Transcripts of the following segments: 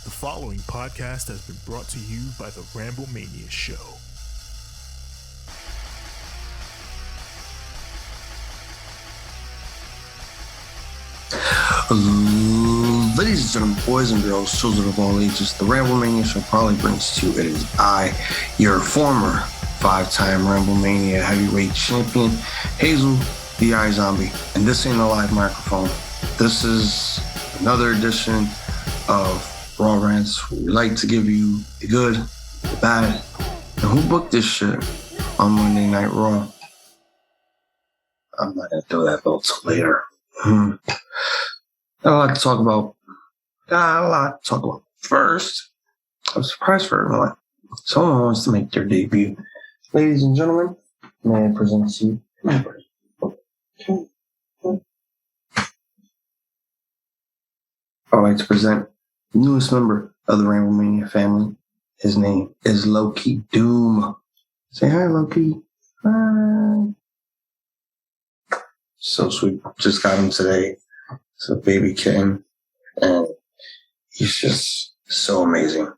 The following podcast has been brought to you by the Ramblemania Show. Ladies and gentlemen, boys and girls, children of all ages, the Ramblemania Show proudly brings to you. It is I, your former five-time Ramblemania heavyweight champion, Hazel the IIzombie, and this ain't a live microphone. This is another edition of Raw Rantz. We like to give you the good, the bad, and who booked this shit on Monday Night Raw. I'm not gonna do that belt till later. Got a lot to talk about. First, I'm surprised for everyone. Someone wants to make their debut. Ladies and gentlemen, may I present to you I'd like to present the newest member of the Ramblemania family. His name is Loki Doom. Say hi, Loki. Hi. So sweet. Just got him today. It's a baby kitten. And he's just so amazing.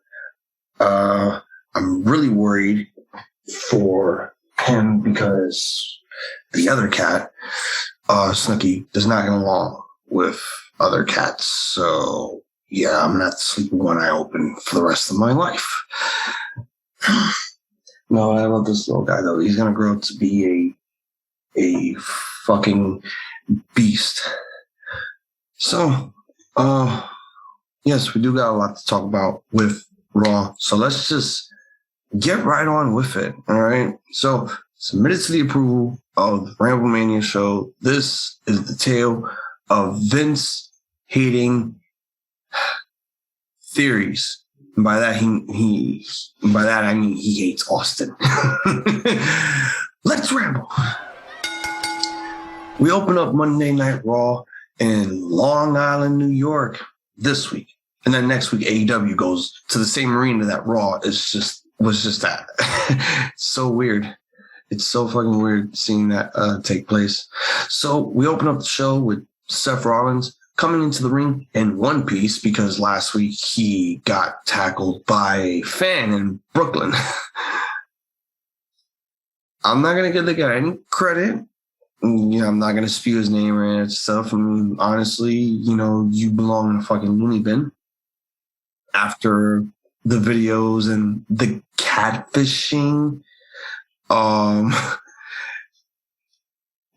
I'm really worried for him because the other cat, Snooky, does not get along with other cats. So, yeah, I'm not sleeping one eye open for the rest of my life. No, I love this little guy, though. He's going to grow up to be a fucking beast. So, yes, we do got a lot to talk about with Raw. So let's just get right on with it. All right. So, submitted to the approval of the Ramblemania Show. This is the tale of Vince hating theories. And by that I mean he hates Austin. Let's ramble. We open up Monday Night Raw in Long Island, New York this week. And then next week, AEW goes to the same arena that Raw was just at. It's so weird. It's so fucking weird seeing that take place. So we open up the show with Seth Rollins coming into the ring in one piece because last week he got tackled by a fan in Brooklyn. I'm not going to give the guy any credit. You know, I'm not going to spew his name or any of that stuff. I mean, honestly, you know, you belong in a fucking loony bin after the videos and the catfishing.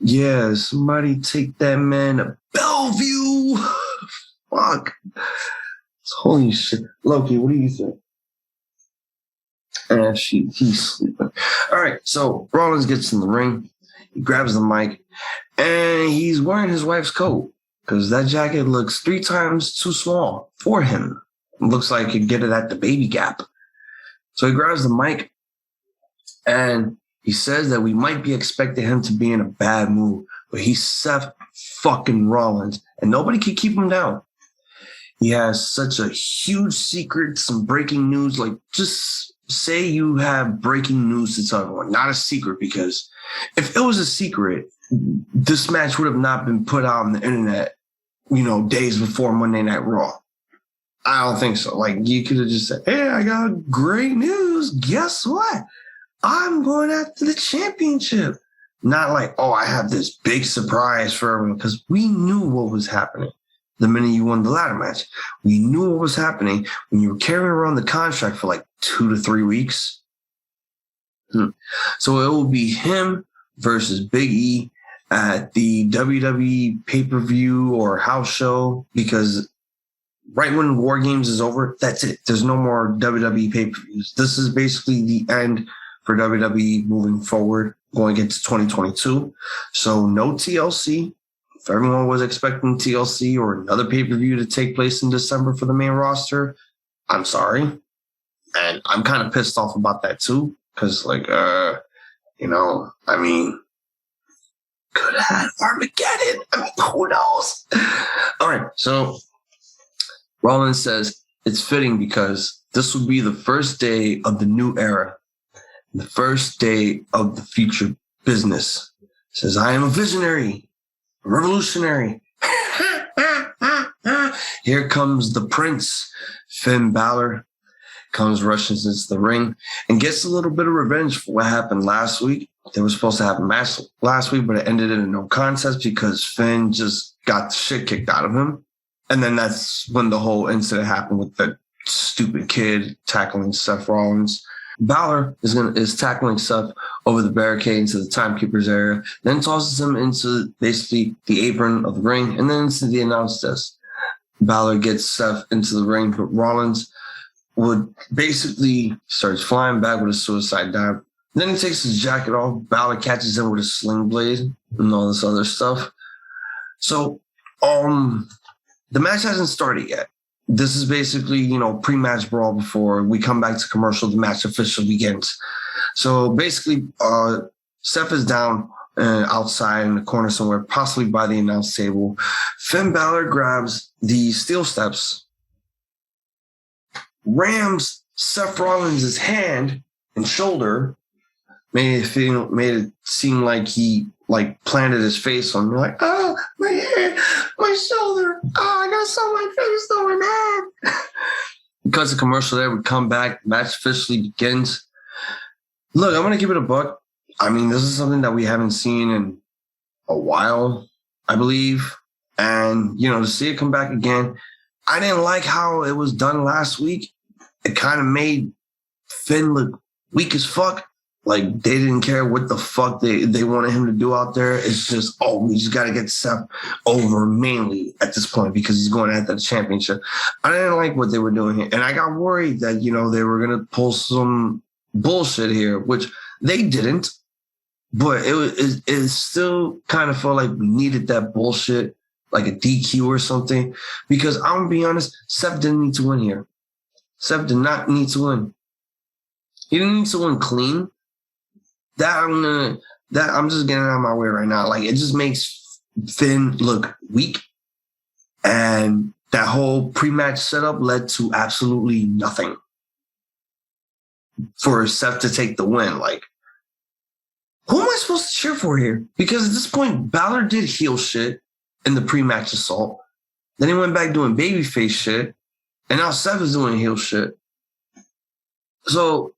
Yeah, somebody take that man to Bellevue. Fuck. Holy shit. Loki, what do you think? He's sleeping. All right, so Rollins gets in the ring. He grabs the mic, and he's wearing his wife's coat because that jacket looks 3 times too small for him. It looks like he'd get it at the baby gap. So he grabs the mic, and he says that we might be expecting him to be in a bad mood, but he's Seth fucking Rollins, and nobody can keep him down. He has such a huge secret, some breaking news. Like, just say you have breaking news to tell everyone. Not a secret, because if it was a secret, this match would have not been put out on the internet, you know, days before Monday Night Raw. I don't think so. Like, you could have just said, hey, I got great news. Guess what? I'm going after the championship. Not like, oh, I have this big surprise for everyone, because we knew what was happening the minute you won the ladder match. We knew what was happening when you were carrying around the contract for like 2 to 3 weeks. So it will be him versus Big E at the WWE pay-per-view or house show, because right when War Games is over, that's it. There's no more WWE pay-per-views. This is basically the end for WWE moving forward, going into 2022. So no TLC. If everyone was expecting TLC or another pay-per-view to take place in December for the main roster, I'm sorry. And I'm kind of pissed off about that too. Because, like, you know, I mean, could have had Armageddon. I mean, who knows? All right, so Rollins says it's fitting because this will be the first day of the new era, the first day of the future business. Says, I am a visionary, a revolutionary. Here comes the Prince, Finn Balor, comes rushing into the ring and gets a little bit of revenge for what happened last week. They were supposed to have a match last week, but it ended in a no contest because Finn just got the shit kicked out of him. And then that's when the whole incident happened with the stupid kid tackling Seth Rollins. Balor is tackling Seth over the barricade into the timekeeper's area, then tosses him into basically the apron of the ring and then into the announce desk. Balor gets Seth into the ring, but Rollins would basically starts flying back with a suicide dive. Then he takes his jacket off. Balor catches him with a sling blade and all this other stuff. So, the match hasn't started yet. This is basically, pre-match brawl before we come back to commercial. The match officially begins. So basically, Seth is down outside in the corner somewhere, possibly by the announce table. Finn Balor grabs the steel steps, rams Seth Rollins' hand and shoulder, made it seem like he planted his face on me, like, oh, my head, my shoulder, oh, I got so my face on my head. Because the commercial there would come back, match officially begins. Look, I'm gonna give it a buck. I mean, this is something that we haven't seen in a while, I believe. And, to see it come back again, I didn't like how it was done last week. It kind of made Finn look weak as fuck. Like, they didn't care what the fuck they wanted him to do out there. It's just, we just got to get Seth over mainly at this point because he's going after the championship. I didn't like what they were doing here. And I got worried that, they were going to pull some bullshit here, which they didn't. But it still kind of felt like we needed that bullshit, like a DQ or something. Because I'm going to be honest, Seth didn't need to win here. Seth did not need to win. He didn't need to win clean. I'm just getting out of my way right now. Like, it just makes Finn look weak. And that whole pre-match setup led to absolutely nothing for Seth to take the win. Like, who am I supposed to cheer for here? Because at this point, Balor did heel shit in the pre-match assault. Then he went back doing babyface shit. And now Seth is doing heel shit. So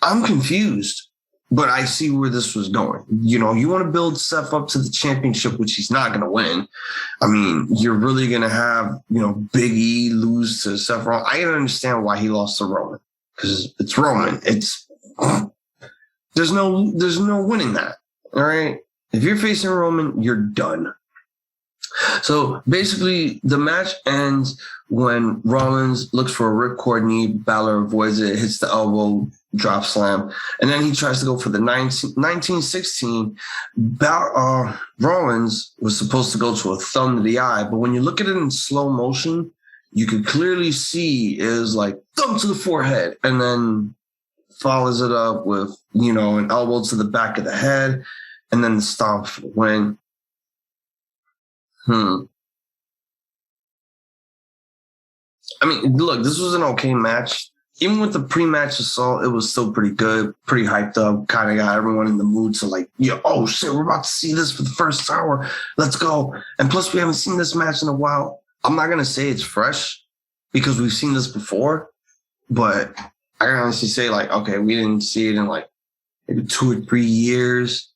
I'm confused. But I see where this was going. You want to build Seth up to the championship, which he's not going to win. I mean, you're really going to have, Big E lose to Seth Rollins. I can understand why he lost to Roman because it's Roman. There's no winning that. All right. If you're facing Roman, you're done. So basically, the match ends when Rollins looks for a ripcord knee. Balor avoids it, hits the elbow, drop slam, and then he tries to go for the 1916. Rollins was supposed to go to a thumb to the eye, but when you look at it in slow motion, you could clearly see is like thumb to the forehead, and then follows it up with an elbow to the back of the head, and then the stomp for the win. I mean, look, this was an okay match. Even with the pre-match assault, it was still pretty good, pretty hyped up, kind of got everyone in the mood to oh shit, we're about to see this for the first hour. Let's go. And plus, we haven't seen this match in a while. I'm not going to say it's fresh because we've seen this before, but I can honestly say okay, we didn't see it in maybe 2 or 3 years.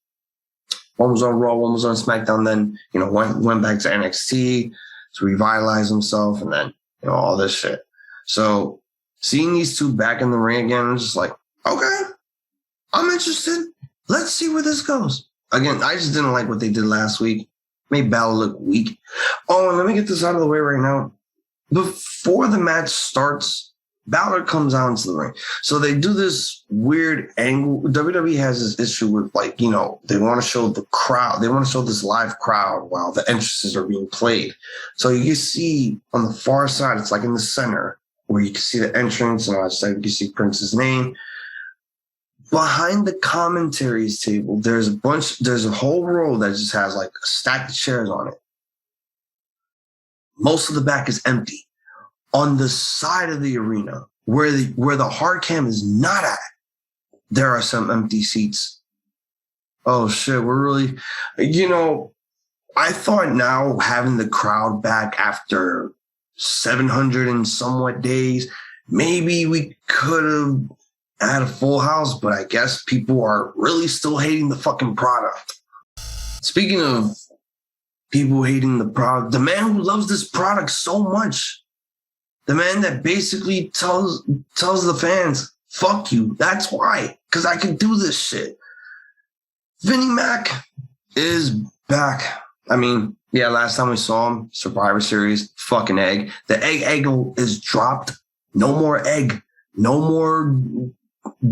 One was on Raw, one was on SmackDown, then, went back to NXT to revitalize himself, and then, all this shit. So seeing these two back in the ring again, I'm just like, okay, I'm interested. Let's see where this goes. Again, I just didn't like what they did last week. Made Balor look weak. Oh, and let me get this out of the way right now. Before the match starts, Balor comes out into the ring. So they do this weird angle. WWE has this issue with they want to show the crowd. They want to show this live crowd while the entrances are being played. So you see on the far side, it's in the center where you can see the entrance and on the side you can see Prince's name. Behind the commentaries table, there's a whole row that just has a stack of chairs on it. Most of the back is empty. On the side of the arena, where the hard cam is not at, there are some empty seats. Oh shit, we're really, I thought now having the crowd back after 700 and somewhat days. Maybe we could have had a full house, but I guess people are really still hating the fucking product. Speaking of people hating the product, the man who loves this product so much, the man that basically tells the fans, fuck you, that's why, because I can do this shit. Vinnie Mac is back. I mean, yeah, last time we saw him, Survivor Series, fucking egg. The egg angle is dropped. No more egg. No more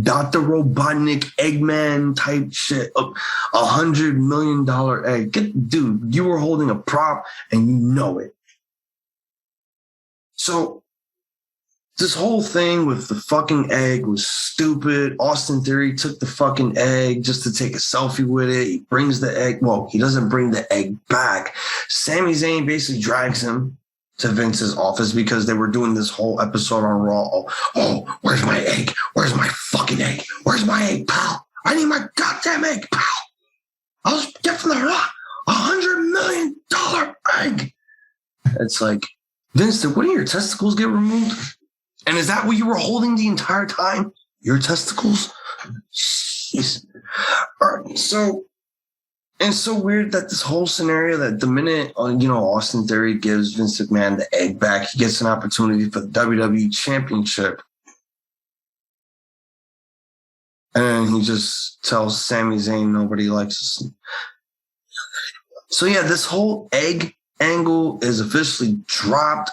Dr. Robotnik Eggman type shit. $100 million egg. Dude, you were holding a prop and you know it. So this whole thing with the fucking egg was stupid. Austin Theory took the fucking egg just to take a selfie with it. He brings the egg. Well, he doesn't bring the egg back. Sami Zayn basically drags him to Vince's office because they were doing this whole episode on Raw. Oh, where's my egg? Where's my fucking egg? Where's my egg, pal? I need my goddamn egg, pal. I was get from the Raw $100 million egg. It's like, Vince, did one of your testicles get removed? And is that what you were holding the entire time? Your testicles? Jeez. All right, so it's so weird that this whole scenario that the minute, Austin Theory gives Vince McMahon the egg back, he gets an opportunity for the WWE Championship. And he just tells Sami Zayn nobody likes us. So yeah, this whole egg angle is officially dropped.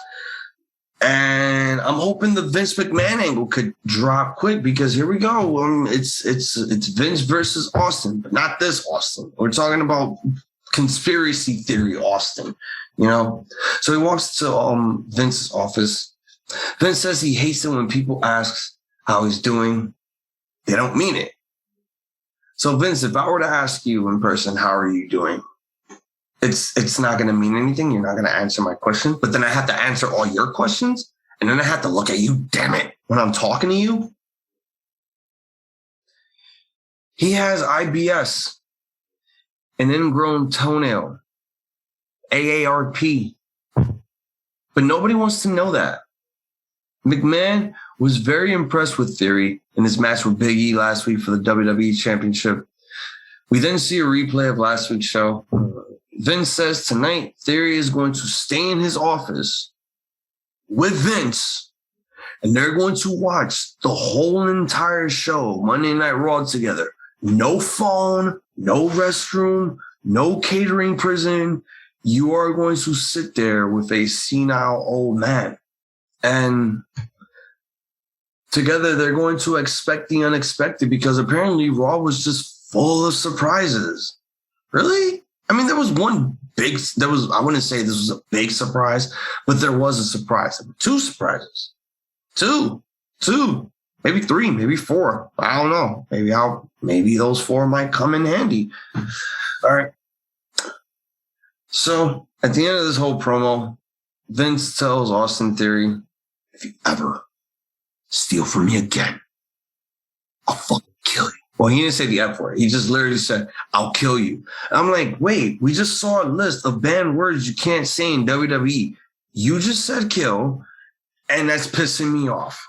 And I'm hoping the Vince McMahon angle could drop quick because here we go. It's Vince versus Austin, but not this Austin. We're talking about conspiracy theory Austin, So he walks to Vince's office. Vince says he hates it when people ask how he's doing. They don't mean it. So Vince, if I were to ask you in person, how are you doing? It's not going to mean anything. You're not going to answer my question. But then I have to answer all your questions. And then I have to look at you, damn it, when I'm talking to you. He has IBS, an ingrown toenail, AARP. But nobody wants to know that. McMahon was very impressed with Theory in his match with Big E last week for the WWE Championship. We then see a replay of last week's show. Vince says tonight Theory is going to stay in his office with Vince, and they're going to watch the whole entire show, Monday Night Raw, together. No phone, no restroom, no catering prison. You are going to sit there with a senile old man. And together they're going to expect the unexpected because apparently Raw was just full of surprises. Really? I mean, there was I wouldn't say this was a big surprise, but there was a surprise. 2 surprises. Two, maybe 3, maybe 4. I don't know. Maybe those 4 might come in handy. All right. So at the end of this whole promo, Vince tells Austin Theory, if you ever steal from me again, I'll fucking kill you. Well, he didn't say the F word. He just literally said, I'll kill you. I'm like, wait, we just saw a list of banned words you can't say in WWE. You just said kill, and that's pissing me off.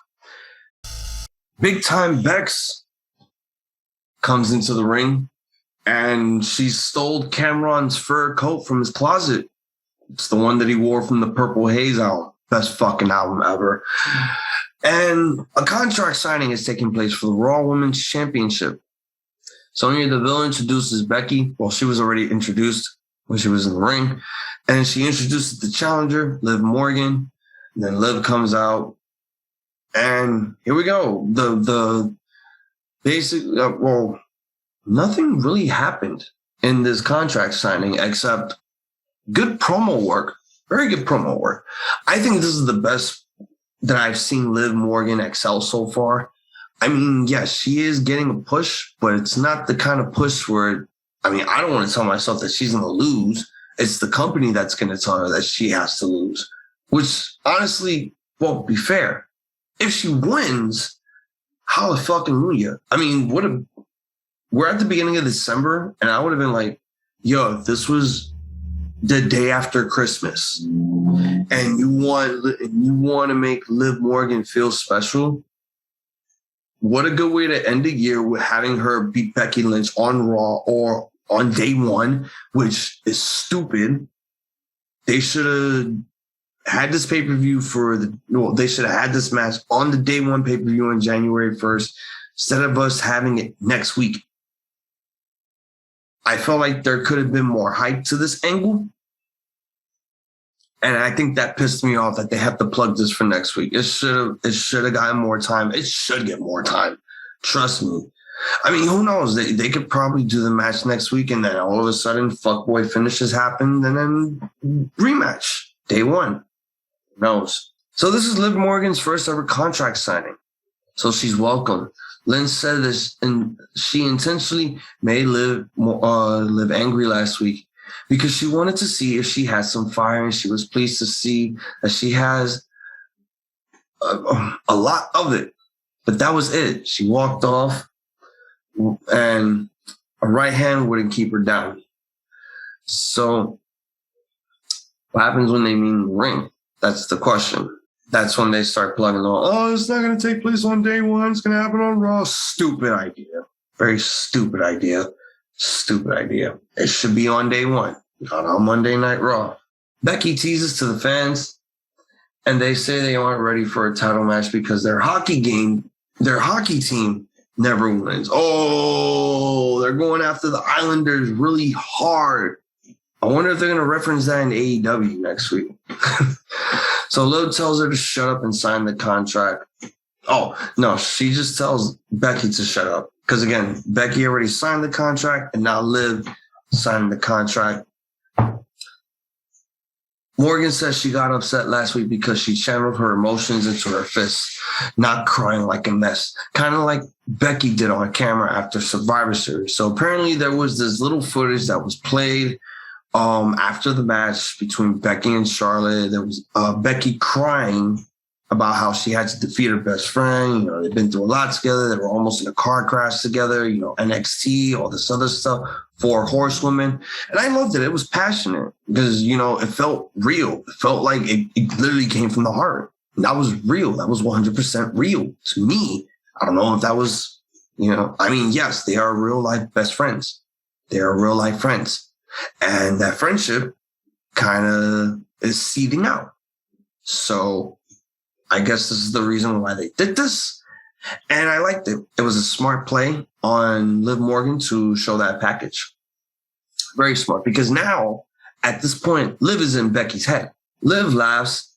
Big time Becks comes into the ring, and she stole Cameron's fur coat from his closet. It's the one that he wore from the Purple Haze album. Best fucking album ever. And a contract signing is taking place for the Raw Women's Championship. Sonya Deville introduces Becky. Well, she was already introduced when she was in the ring. And she introduces the challenger, Liv Morgan. And then Liv comes out. And here we go. The basic, nothing really happened in this contract signing except good promo work. Very good promo work. I think this is the best that I've seen Liv Morgan excel so far. I mean, yes, she is getting a push, but it's not the kind of push where, I don't want to tell myself that she's going to lose. It's the company that's going to tell her that she has to lose, which honestly won't be fair. If she wins, hallelujah. We're at the beginning of December, and I would have been like, yo, if this was the day after Christmas, and you want to make Liv Morgan feel special. What a good way to end the year with having her beat Becky Lynch on Raw or on day one, which is stupid. They should have had this pay-per-view they should have had this match on the day one pay-per-view on January 1st instead of us having it next week. I felt like there could have been more hype to this angle. And I think that pissed me off that they have to plug this for next week. It should have gotten more time. It should get more time. Trust me. I mean, who knows? They could probably do the match next week, and then all of a sudden, fuckboy finishes happen, and then rematch day one. Who knows? So this is Liv Morgan's first ever contract signing. So she's welcome. Lynch said this, and she intentionally made Liv angry last week because she wanted to see if she had some fire, and she was pleased to see that she has a lot of it. But that was it. She walked off, and a right hand wouldn't keep her down. So what happens when they meet in the ring? That's the question. That's when they start plugging on, oh, it's not going to take place on day one. It's going to happen on Raw. Stupid idea. Very stupid idea. Stupid idea. It should be on day one, not on Monday Night Raw. Becky teases to the fans, and they say they aren't ready for a title match because their hockey team never wins. Oh, they're going after the Islanders really hard. I wonder if they're going to reference that in AEW next week. So Liv tells her to shut up and sign the contract. Oh, no, she just tells Becky to shut up. Because, again, Becky already signed the contract, and now Liv signed the contract. Morgan says she got upset last week because she channeled her emotions into her fists, not crying like a mess, kind of like Becky did on camera after Survivor Series. So apparently there was this little footage that was played after the match between Becky and Charlotte. There was Becky crying about how she had to defeat her best friend. You know, they've been through a lot together. They were almost in a car crash together, you know, NXT, all this other stuff, 4 Horsewomen. And I loved it. It was passionate because, you know, it felt real. It felt like it literally came from the heart. And that was real. That was 100% real to me. I don't know if that was, you know, I mean, yes, they are real life best friends. They are real life friends. And that friendship kind of is seething out. So I guess this is the reason why they did this. And I liked it. It was a smart play on Liv Morgan to show that package. Very smart. Because now, at this point, Liv is in Becky's head. Liv laughs,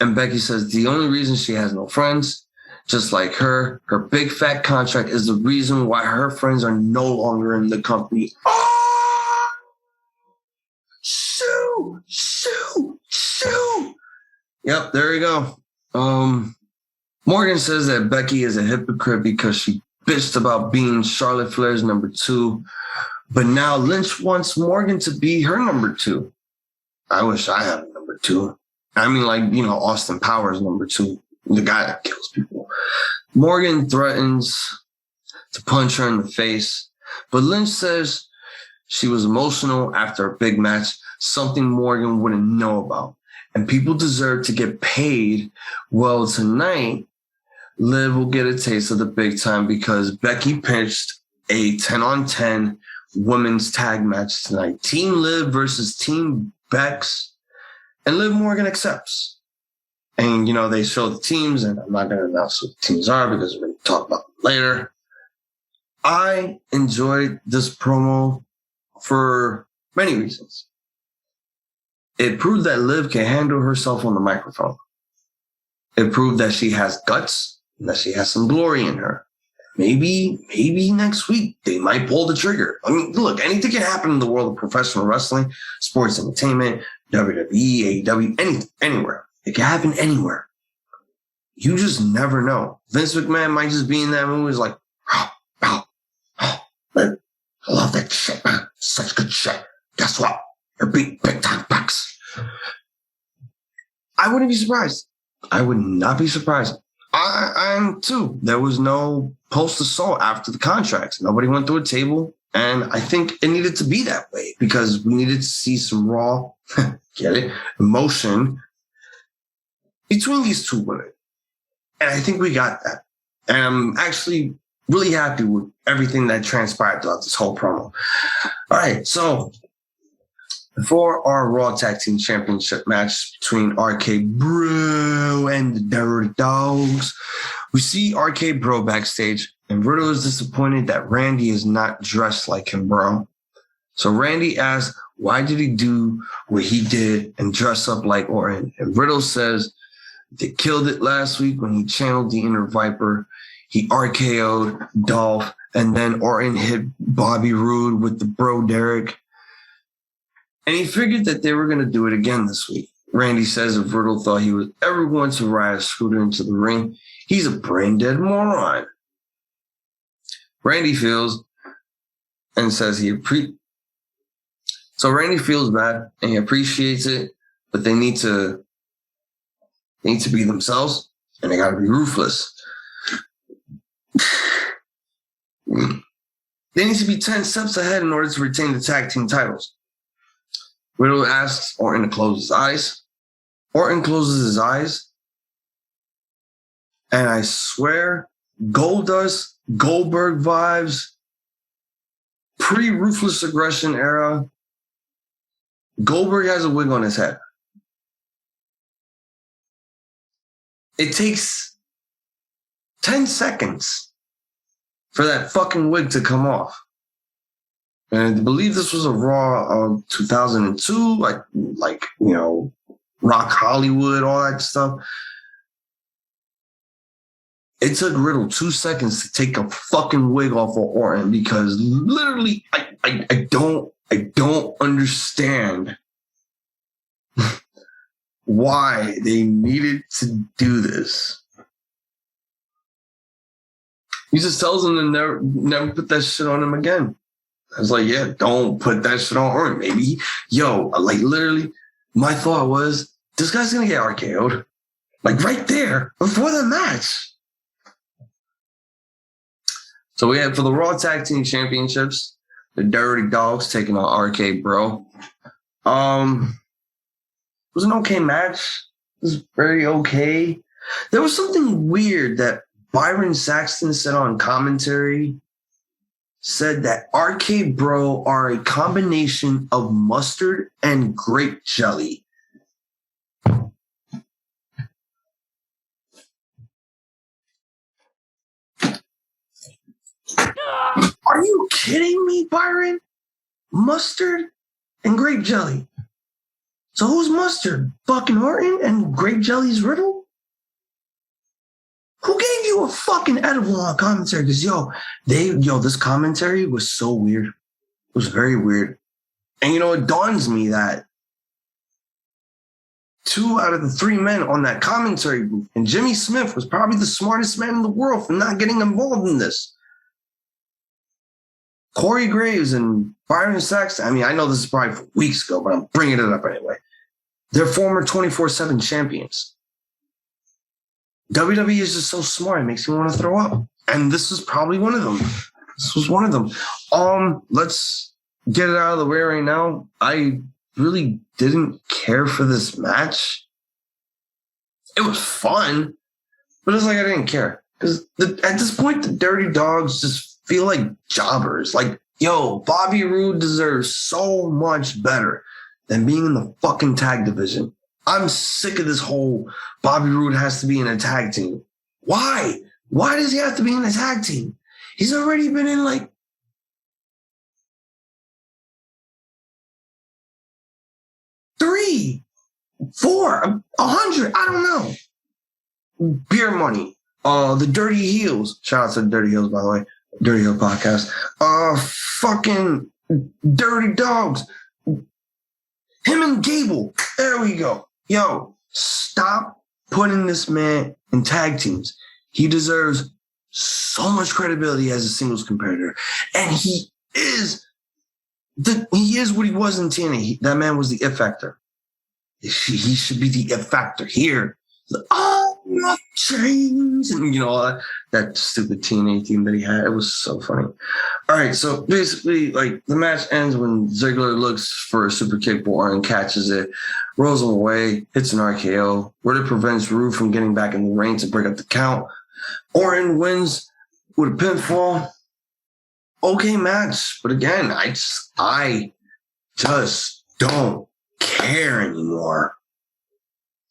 and Becky says the only reason she has no friends, just like her big fat contract is the reason why her friends are no longer in the company. Oh! Shoo! Yep, there you go. Morgan says that Becky is a hypocrite because she bitched about being Charlotte Flair's number 2, but now Lynch wants Morgan to be her number 2. I wish I had a number 2. I mean, like, you know, Austin Powers number 2, the guy that kills people. Morgan threatens to punch her in the face, but Lynch says she was emotional after a big match, something Morgan wouldn't know about. And people deserve to get paid. Well, tonight, Liv will get a taste of the big time because Becky pitched a 10-on-10 women's tag match tonight. Team Liv versus Team Becks. And Liv Morgan accepts. And, you know, they show the teams, and I'm not going to announce what the teams are because we're going to talk about them later. I enjoyed this promo for many reasons. It proved that Liv can handle herself on the microphone. It proved that she has guts and that she has some glory in her. Maybe next week they might pull the trigger. I mean, look, anything can happen in the world of professional wrestling, sports entertainment, WWE, AEW, anywhere. It can happen anywhere. You just never know. Vince McMahon might just be in that movie. It's like, I love that shit, man. Such good shit. Guess what? You're beating big time Becks. I wouldn't be surprised. I would not be surprised. I am too. There was no post assault after the contracts. Nobody went through a table And I think it needed to be that way because we needed to see some raw, get it, emotion between these two women. And I think we got that. And I'm actually really happy with everything that transpired throughout this whole promo. All right, so for our Raw Tag Team Championship match between RKBro and the Dirty Dawgz, we see RK-Bro backstage, and Riddle is disappointed that Randy is not dressed like him, bro. So Randy asks, why did he do what he did and dress up like Orton? And Riddle says they killed it last week when he channeled the Inner Viper. He RKO'd Dolph, and then Orton hit Bobby Roode with the Bro Derek. And he figured that they were going to do it again this week. Randy says if Riddle thought he was ever going to ride a scooter into the ring, he's a brain-dead moron. Randy feels and says so Randy feels bad and he appreciates it, but they need to be themselves and they got to be ruthless. They need to be 10 steps ahead in order to retain the tag team titles. Riddle asks Orton to close his eyes. Orton closes his eyes. And I swear, Goldust, Goldberg vibes, pre-Ruthless Aggression era. Goldberg has a wig on his head. It takes 10 seconds for that fucking wig to come off. And I believe this was a Raw of 2002, like Rock Hollywood, all that stuff. It took Riddle 2 seconds to take a fucking wig off of Orton because literally I don't understand why they needed to do this. He just tells them to never put that shit on him again. I was like, yeah, don't put that shit on Orton, baby. Literally, my thought was, this guy's going to get RKO'd. Like, right there, before the match. So we had, for the Raw Tag Team Championships, the Dirty Dawgz taking on RK-Bro. It was an okay match. It was very okay. There was something weird that Byron Saxton said on commentary, said that RK-Bro are a combination of mustard and grape jelly. Are you kidding me, Byron? Mustard and grape jelly. So who's mustard? Fucking Orton and grape jelly's Riddle? Who gave you a fucking edible on commentary? Because this commentary was so weird. It was very weird. And it dawns me that 2 out of the 3 men on that commentary booth, and Jimmy Smith was probably the smartest man in the world for not getting involved in this. Corey Graves and Byron Saxton, I mean, I know this is probably from weeks ago, but I'm bringing it up anyway. They're former 24/7 champions. WWE is just so smart. It makes me want to throw up. And this was probably one of them. This was one of them. Let's get it out of the way right now. I really didn't care for this match. It was fun, but it's like I didn't care. Because at this point, the Dirty Dawgz just feel like jobbers. Like, Bobby Roode deserves so much better than being in the fucking tag division. I'm sick of this whole Bobby Roode has to be in a tag team. Why? Why does he have to be in a tag team? He's already been in like 3, 4, 100. I don't know. Beer Money. The Dirty Heels. Shout out to the Dirty Heels, by the way. Dirty Heel Podcast. Fucking Dirty Dawgz. Him and Gable. There we go. Stop putting this man in tag teams. He deserves so much credibility as a singles competitor. And he is what he was in TNA. That man was the it factor. He should be the it factor here. My chains and all that. that stupid TNA team that he had. It was so funny. All right, so basically, like, the match ends when Ziggler looks for a super kick, but Orton catches it, rolls him away, hits an RKO. Ritter prevents Rude from getting back in the ring to break up the count. Orton wins with a pinfall. Okay match, but again, I just don't care anymore.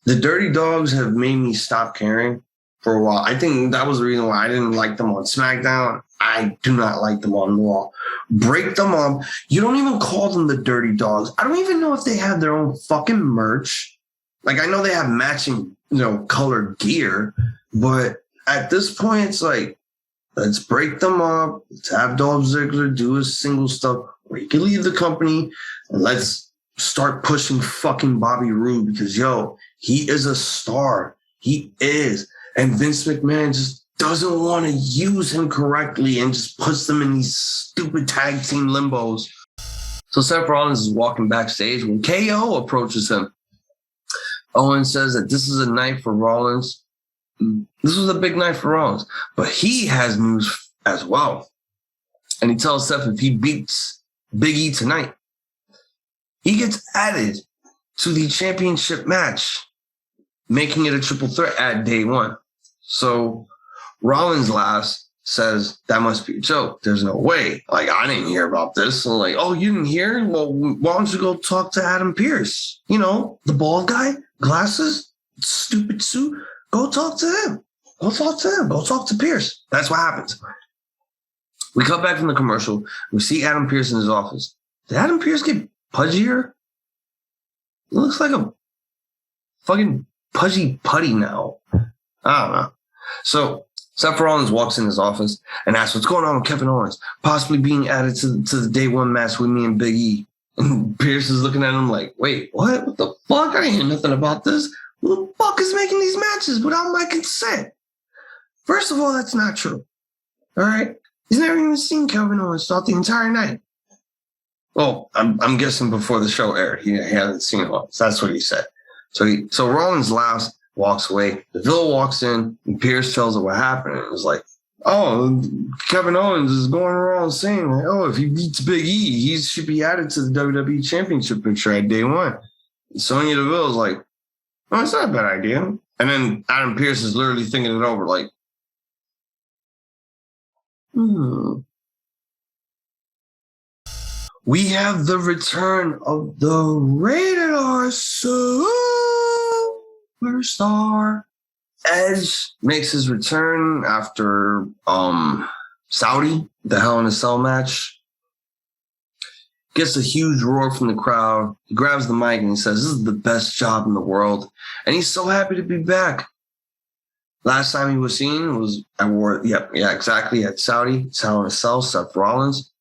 The Dirty Dawgz have made me stop caring for a while. I think that was the reason why I didn't like them on SmackDown. I do not like them on Raw. Break them up. You don't even call them the Dirty Dawgz. I don't even know if they have their own fucking merch. Like, I know they have matching, colored gear, but at this point, it's like, let's break them up. Let's have Dolph Ziggler do his single stuff, or he can leave the company, and let's start pushing fucking Bobby Roode because, he is a star. He is. And Vince McMahon just doesn't want to use him correctly and just puts them in these stupid tag team limbos. So Seth Rollins is walking backstage when KO approaches him. Owens says that this is a night for Rollins. This was a big night for Rollins, but he has news as well. And he tells Seth if he beats Big E tonight, he gets added to the championship match, making it a triple threat at day one. So Rollins laughs, says, that must be a joke. There's no way. Like, I didn't hear about this. So like, oh, you didn't hear? Well, why don't you go talk to Adam Pearce? The bald guy, glasses, stupid suit. Go talk to him. Go talk to him. Go talk to Pearce. That's what happens. We cut back from the commercial. We see Adam Pearce in his office. Did Adam Pearce get pudgier? It looks like a fucking pudgy putty now. I don't know. So Seth Rollins walks in his office and asks what's going on with Kevin Owens, possibly being added to the day one match with me and Big E. And Pearce is looking at him like, wait, what? What the fuck? I ain't hear nothing about this. Who the fuck is making these matches without my consent? First of all, that's not true. All right? He's never even seen Kevin Owens throughout the entire night. Well, I'm guessing before the show aired, he hasn't seen it once. That's what he said. So Rollins laughs, walks away. The Deville walks in, and Pearce tells her what happened. And it was like, oh, Kevin Owens is going around saying, like, oh, if he beats Big E, he should be added to the WWE Championship picture at day one. And Sonya Deville is like, oh, it's not a bad idea. And then Adam Pearce is literally thinking it over, like, We have the return of the rated R superstar. Edge makes his return after Saudi, the Hell in a Cell match. Gets a huge roar from the crowd. He grabs the mic and he says, this is the best job in the world. And he's so happy to be back. Last time he was seen was exactly, at Saudi. It's Hell in a Cell, Seth Rollins.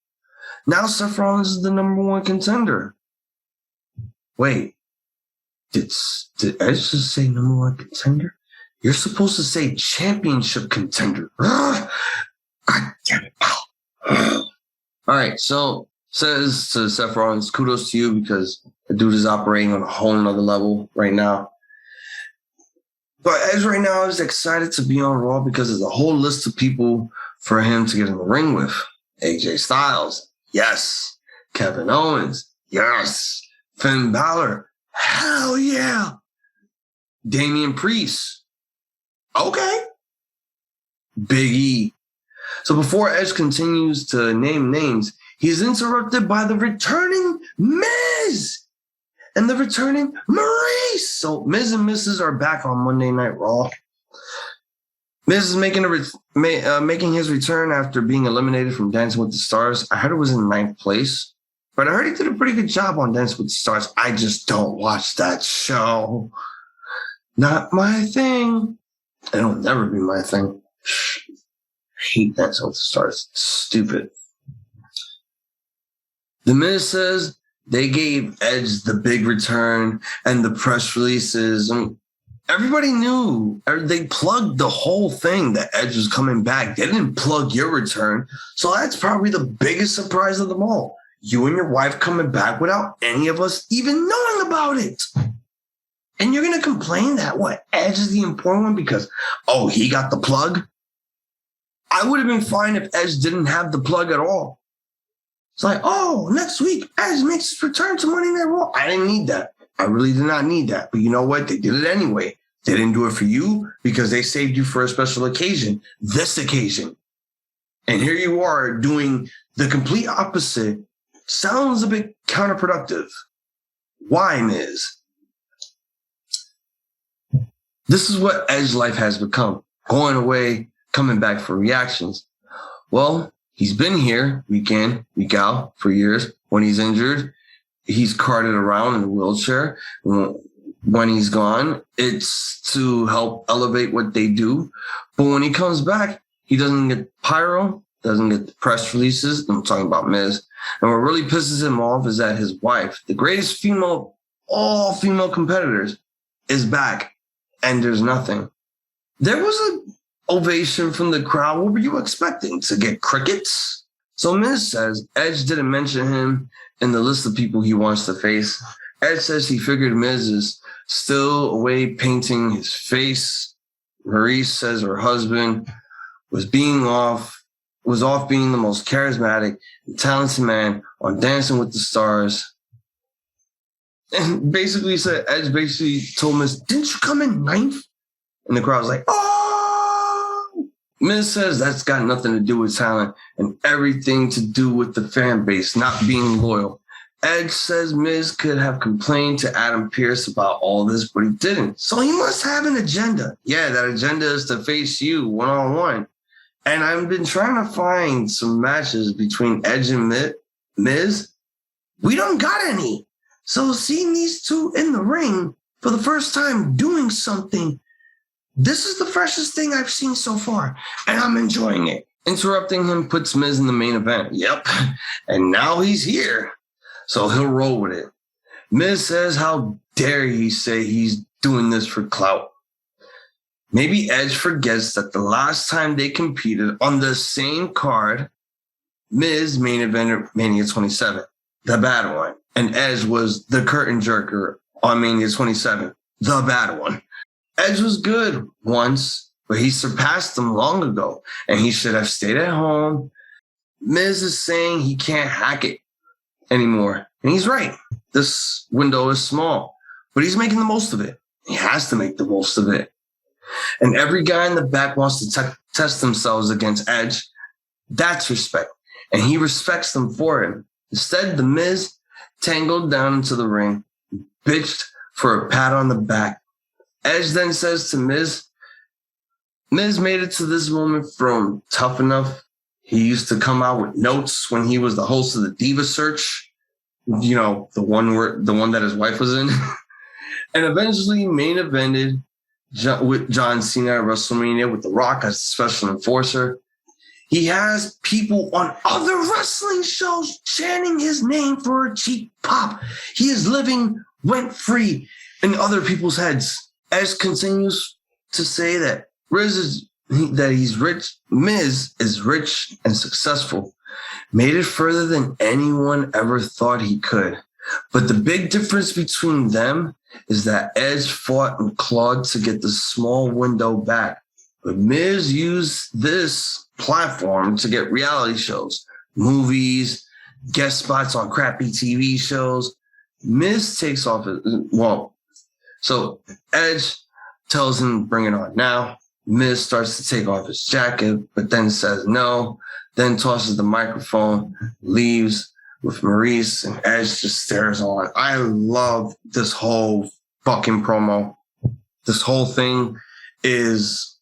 Now Seth Rollins is the number one contender. Wait, did Edge just say number one contender? You're supposed to say championship contender. God damn it. All right, so says to Seth Rollins, kudos to you because the dude is operating on a whole nother level right now. But Edge right now is excited to be on Raw because there's a whole list of people for him to get in the ring with. AJ Styles, yes. Kevin Owens, yes. Finn Balor, hell yeah. Damian Priest, okay. Big E. So before Edge continues to name names, he's interrupted by the returning Miz and the returning Maryse. So Miz and Mrs. are back on Monday Night Raw. Miz is making his return after being eliminated from Dancing with the Stars. I heard it was in 9th place, but I heard he did a pretty good job on Dancing with the Stars. I just don't watch that show. Not my thing. It'll never be my thing. I hate Dancing with the Stars. It's stupid. The Miz says they gave Edge the big return and the press releases. Everybody knew. They plugged the whole thing that Edge was coming back. They didn't plug your return. So that's probably the biggest surprise of them all. You and your wife coming back without any of us even knowing about it. And you're going to complain that, Edge is the important one because, he got the plug? I would have been fine if Edge didn't have the plug at all. It's like, oh, next week, Edge makes his return to Monday Night Raw. I didn't need that. I really did not need that. But you know what? They did it anyway. They didn't do it for you because they saved you for a special occasion, this occasion. And here you are doing the complete opposite. Sounds a bit counterproductive. Why, Miz? This is what Edge life has become. Going away, coming back for reactions. Well, he's been here week in, week out for years. When he's injured, he's carted around in a wheelchair. When he's gone, it's to help elevate what they do. But when he comes back, he doesn't get pyro, doesn't get the press releases. I'm talking about Miz. And what really pisses him off is that his wife, the greatest female, all female competitors, is back. And there's nothing. There was an ovation from the crowd. What were you expecting? To get crickets? So Miz says Edge didn't mention him in the list of people he wants to face. Edge says he figured Miz is still away painting his face. Maryse says her husband was off being the most charismatic and talented man on Dancing with the Stars. And basically said, Edge basically told Miz, didn't you come in ninth? And the crowd was like, oh! Miz says that's got nothing to do with talent and everything to do with the fan base not being loyal. Edge says Miz could have complained to Adam Pearce about all this, but he didn't. So he must have an agenda. Yeah, that agenda is to face you one-on-one. And I've been trying to find some matches between Edge and Miz. We don't got any. So seeing these two in the ring for the first time doing something, this is the freshest thing I've seen so far, and I'm enjoying it. Interrupting him puts Miz in the main event. Yep, and now he's here, so he'll roll with it. Miz says, how dare he say he's doing this for clout. Maybe Edge forgets that the last time they competed on the same card, Miz main evented Mania 27, the bad one. And Edge was the curtain jerker on Mania 27, the bad one. Edge was good once, but he surpassed them long ago, and he should have stayed at home. Miz is saying he can't hack it anymore, and he's right. This window is small, but he's making the most of it. He has to make the most of it. And every guy in the back wants to test themselves against Edge. That's respect, and he respects them for it. Instead, the Miz tangled down into the ring, bitched for a pat on the back. Edge then says to Miz made it to this moment from Tough Enough. He used to come out with notes when he was the host of the Diva Search, you know, the one that his wife was in, and eventually main evented with John Cena at WrestleMania with The Rock as special enforcer. He has people on other wrestling shows chanting his name for a cheap pop. He is living rent-free in other people's heads. Edge continues to say that he's rich. Miz is rich and successful. Made it further than anyone ever thought he could. But the big difference between them is that Edge fought and clawed to get the small window back. But Miz used this platform to get reality shows, movies, guest spots on crappy TV shows. Miz takes off so Edge tells him, bring it on now. Miz starts to take off his jacket, but then says no, then tosses the microphone, leaves with Maryse, and Edge just stares on. I love this whole fucking promo. This whole thing is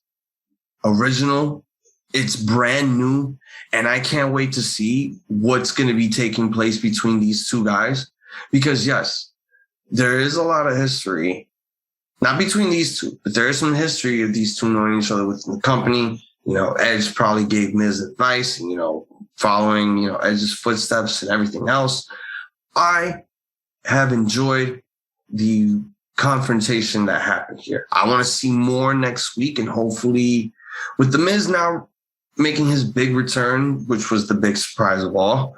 original. It's brand new, and I can't wait to see what's going to be taking place between these two guys. Because, yes, there is a lot of history, not between these two, but there is some history of these two knowing each other within the company. You know, Edge probably gave Miz advice, and, you know, following, you know, Edge's footsteps and everything else. I have enjoyed the confrontation that happened here. I want to see more next week, and hopefully with the Miz now making his big return, which was the big surprise of all,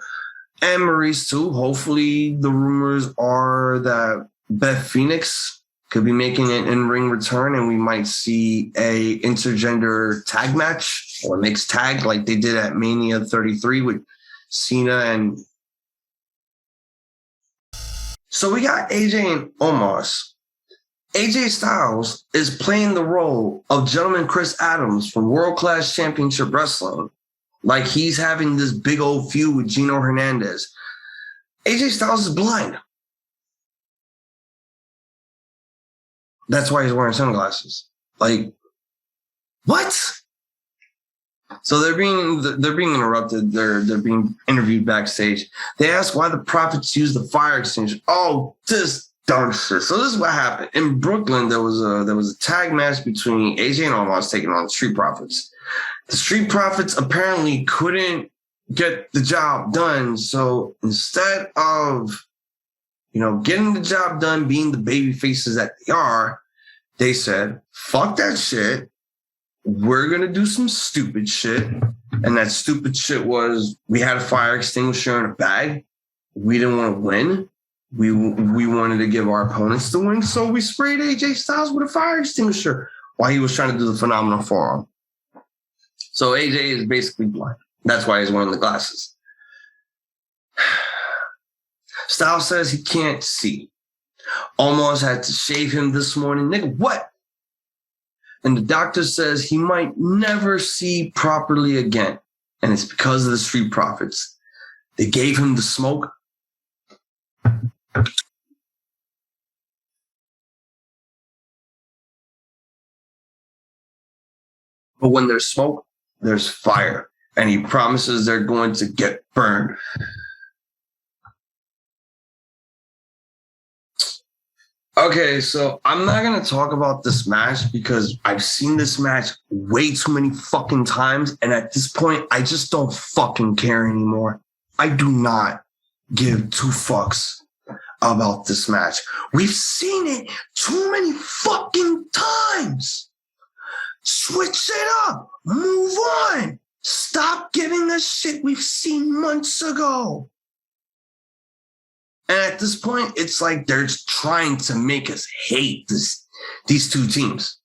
and Maryse too. Hopefully the rumors are that Beth Phoenix could be making an in-ring return, and we might see a intergender tag match or mixed tag like they did at Mania 33 with Cena and... So we got AJ and Omos. AJ Styles is playing the role of Gentleman Chris Adams from World Class Championship Wrestling, like he's having this big old feud with Gino Hernandez. AJ Styles is blind. That's why he's wearing sunglasses. Like, what? So they're being interrupted. They're being interviewed backstage. They ask why the Prophets use the fire extinguisher. Oh, this dumb shit. So this is what happened in Brooklyn. There was a tag match between AJ and Omos taking on the Street Profits. The Street Profits apparently couldn't get the job done. So instead of, getting the job done, being the baby faces that they are, they said, fuck that shit. We're going to do some stupid shit. And that stupid shit was we had a fire extinguisher in a bag. We didn't want to win. We wanted to give our opponents the win. So we sprayed AJ Styles with a fire extinguisher while he was trying to do the phenomenal forearm. So AJ is basically blind. That's why he's wearing the glasses. Styles says he can't see. Almost had to shave him this morning. Nigga, what? And the doctor says he might never see properly again. And it's because of the Street Profits. They gave him the smoke. But when there's smoke, there's fire. And he promises they're going to get burned. Okay, so I'm not going to talk about this match because I've seen this match way too many fucking times. And at this point, I just don't fucking care anymore. I do not give two fucks about this match. We've seen it too many fucking times. Switch it up. Move on. Stop giving us shit we've seen months ago. And at this point, it's like they're just trying to make us hate these two teams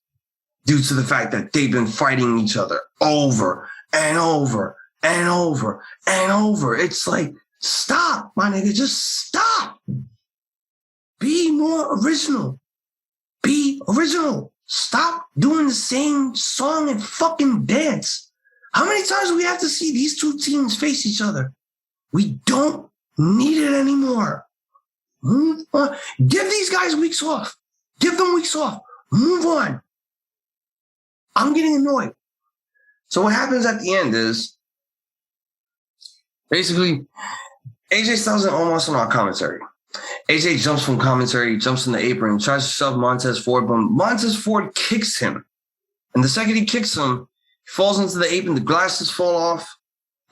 due to the fact that they've been fighting each other over and over and over and over. It's like, stop, my nigga. Just stop. Be more original. Be original. Stop doing the same song and fucking dance. How many times do we have to see these two teams face each other? We don't need it anymore. Move on. Give these guys weeks off. Give them weeks off. Move on. I'm getting annoyed. So what happens at the end is basically AJ Styles and Omos on our commentary. AJ jumps from commentary, jumps in the apron, tries to shove Montez Ford, but Montez Ford kicks him. And the second he kicks him, he falls into the apron, the glasses fall off.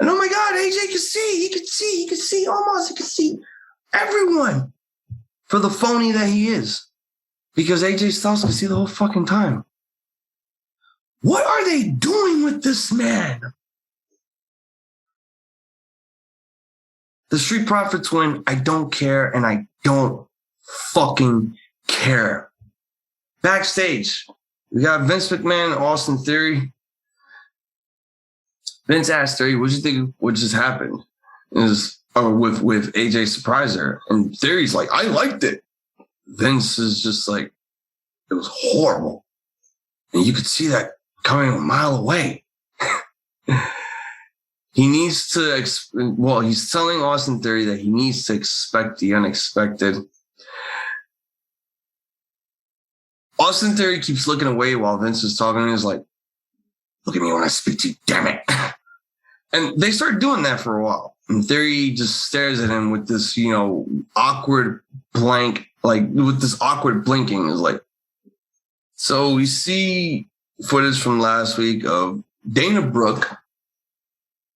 And oh my God, AJ can see. He can see Omos. He can see everyone for the phony that he is. Because AJ Styles can see the whole fucking time. What are they doing with this man? The Street Profits win. I don't care, and I don't fucking care. Backstage, we got Vince McMahon and Austin Theory. Vince asked Theory, what do you think what just happened? With AJ Surpriser. And Theory's like, I liked it. Vince is just like, it was horrible. And you could see that coming a mile away. He needs to, he's telling Austin Theory that he needs to expect the unexpected. Austin Theory keeps looking away while Vince is talking and he's like, look at me when I speak to you, damn it. And they start doing that for a while. And Theory just stares at him with this, awkward blank, like with this awkward blinking. Is like, so we see footage from last week of Dana Brooke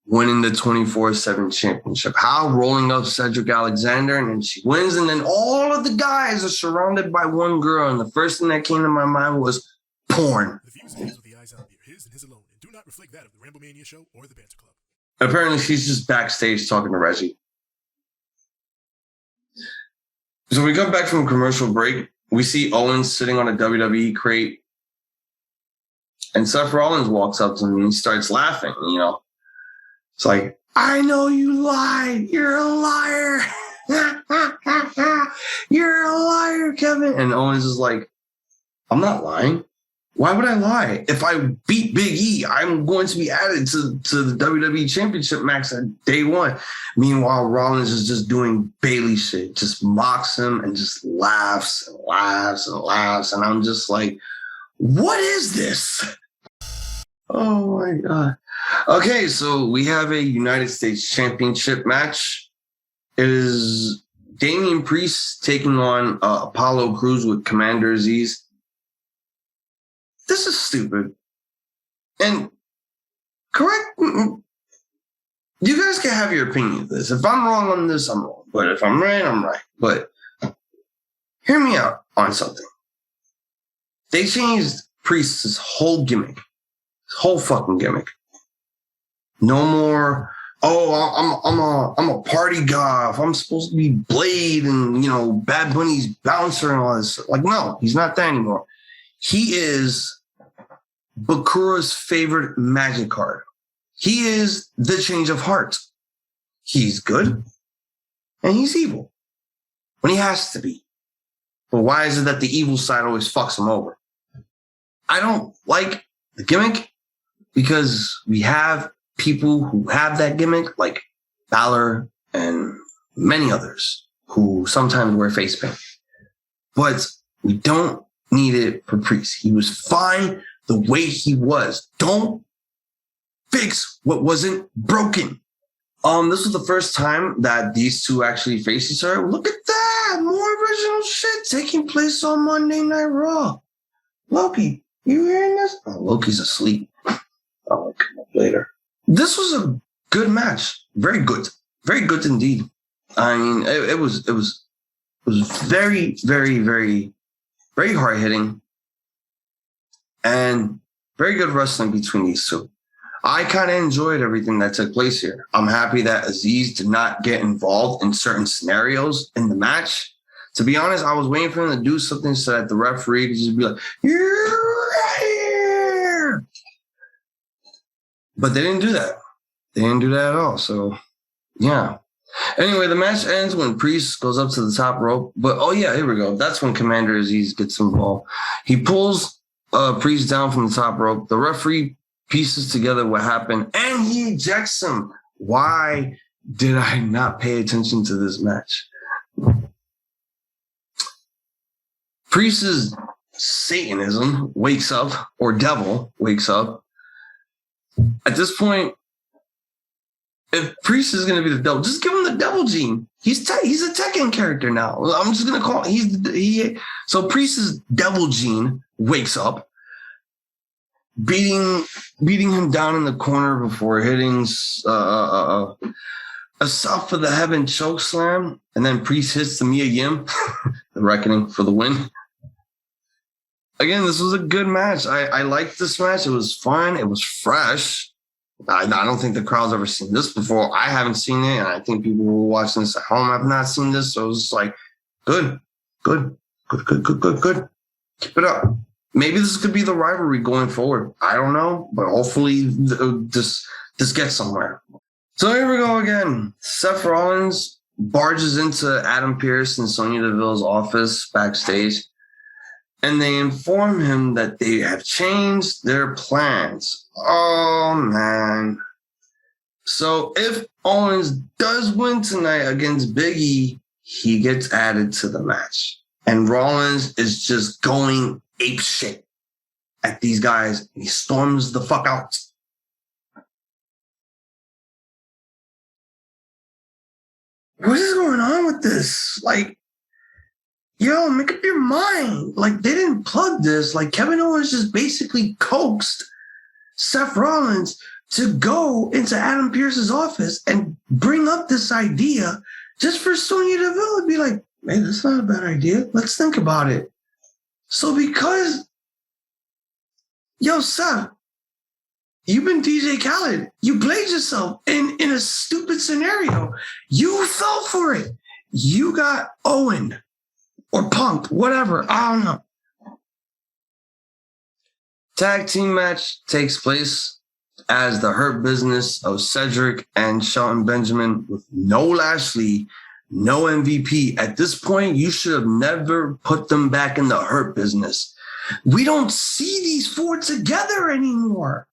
winning the 24/7 championship. How rolling up Cedric Alexander, and then she wins, and then all of the guys are surrounded by one girl. And the first thing that came to my mind was porn. The views of Hazel the IIzombie are his and his alone, and do not reflect that of the Ramblemania show or the Banter Club. Apparently, she's just backstage talking to Reggie. So we come back from a commercial break. we see Owens sitting on a WWE crate, and Seth Rollins walks up to him and he starts laughing. It's like, I know you lied. You're a liar. You're a liar, Kevin. And Owens is like, I'm not lying. Why would I lie? If I beat Big E, I'm going to be added to the WWE Championship match at day one. Meanwhile, Rollins is just doing Bailey shit, just mocks him and just laughs and laughs and laughs. And I'm just like, what is this? Oh my God. Okay, so we have a United States Championship match. It is Damian Priest taking on Apollo Crews with Commander Aziz. This is stupid. And correct, you guys can have your opinion of this. If I'm wrong on this, I'm wrong. But if I'm right, I'm right. But hear me out on something. They changed Priest's whole gimmick. His whole fucking gimmick. No more, I'm a party goth. I'm supposed to be Blade and, Bad Bunny's bouncer and all this. Like, no, he's not that anymore. He is Bakura's favorite magic card. He is the change of heart. He's good and he's evil when he has to be. But why is it that the evil side always fucks him over? I don't like the gimmick because we have people who have that gimmick, like Balor and many others who sometimes wear face paint. But we don't need it for Priest. He was fine the way he was. Don't fix what wasn't broken. This was the first time that these two actually faced each other. Look at that! More original shit taking place on Monday Night Raw. Loki, you hearing this? Oh, Loki's asleep. I'll come up later. This was a good match. Very good. Very good indeed. I mean, it was very, very, very, very hard hitting and very good wrestling between these two. I kind of enjoyed everything that took place here. I'm happy that Aziz did not get involved in certain scenarios in the match. To be honest, I was waiting for him to do something so that the referee could just be like, "You're right here." But they didn't do that. They didn't do that at all. So, yeah. Anyway, the match ends when Priest goes up to the top rope. But, oh, yeah, here we go. That's when Commander Aziz gets involved. He pulls Priest down from the top rope. The referee pieces together what happened, and he ejects him. Why did I not pay attention to this match? Priest's Satanism wakes up, or devil wakes up. At this point, if Priest is going to be the devil, just give him the devil gene. He's a Tekken character now. I'm just going to call it. So Priest's devil gene wakes up, beating him down in the corner before hitting a South of the Heaven choke slam, and then Priest hits the Mia Yim, the Reckoning, for the win. Again, this was a good match. I liked this match. It was fun. It was fresh. I don't think the crowd's ever seen this before. I haven't seen it, and I think people who were watching this at home have not seen this. So it was like, good. Keep it up. Maybe this could be the rivalry going forward. I don't know, but hopefully this gets somewhere. So here we go again. Seth Rollins barges into Adam Pearce and Sonya Deville's office backstage, and they inform him that they have changed their plans. Oh, man. So if Owens does win tonight against Big E, he gets added to the match. And Rollins is just going ape shit at these guys, and he storms the fuck out. What is going on with this? Like, yo, make up your mind. Like, they didn't plug this. Like, Kevin Owens just basically coaxed Seth Rollins to go into Adam Pearce's office and bring up this idea just for Sonya Deville to be like, hey, that's not a bad idea. Let's think about it. So because, yo, Seth, you've been DJ Khaled. You played yourself in a stupid scenario. You fell for it. You got Owen or pumped, whatever. I don't know. Tag team match takes place as the Hurt Business of Cedric and Shelton Benjamin with no Lashley, no MVP. At this point, you should have never put them back in the Hurt Business. We don't see these four together anymore.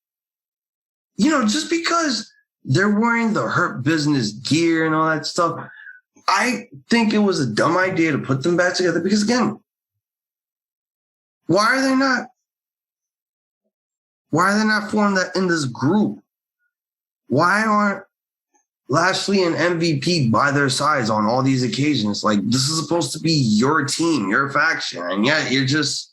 Just because they're wearing the Hurt Business gear and all that stuff, I think it was a dumb idea to put them back together because, again, why are they not formed in this group? Why aren't Lashley and MVP by their sides on all these occasions? Like, this is supposed to be your team, your faction, and yet you're just